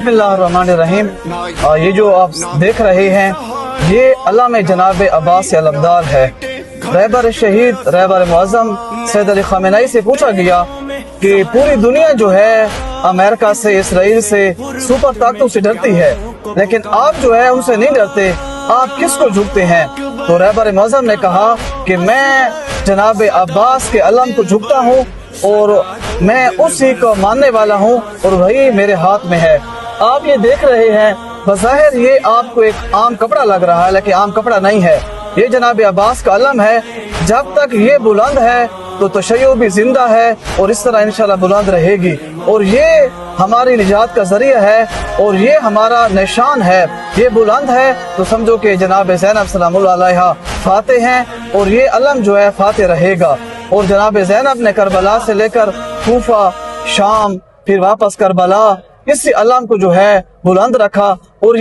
बिस्मिल्लाहिर्रहमानिर्रहीम। ये जो आप देख रहे हैं ये अल्लाम जनाब अब्बास अलमदार है। रहबर शहीद रहबर मुअज़्ज़म सैयद अली ख़ामेनी से पूछा गया कि पूरी दुनिया जो है अमेरिका से, इसराइल से, सुपर ताकतों से डरती है, लेकिन आप जो है उनसे नहीं डरते, आप किसको झुकते हैं? तो रहबर मुअज़्ज़म ने कहा कि मैं जनाब अब्बास के अलम को झुकता हूँ और मैं उसी को मानने वाला हूँ और वही मेरे हाथ में है। आप ये देख रहे हैं, बज़ाहिर ये आपको एक आम कपड़ा लग रहा है, लेकिन आम कपड़ा नहीं है। ये जनाब अब्बास का अलम है। जब तक ये बुलंद है तो तशय्युअ भी जिंदा है और इस तरह इंशाल्लाह बुलंद रहेगी, और ये हमारी निजात का जरिया है और ये हमारा निशान है। ये बुलंद है तो समझो कि जनाब ज़ैनब सलामुल्लाह अलैहा फातेह हैं और ये अलम जो है फातेह रहेगा। और जनाब ज़ैनब ने करबला से लेकर कूफा, शाम, फिर वापस करबला, इस अलम को जो है बुलंद रखा और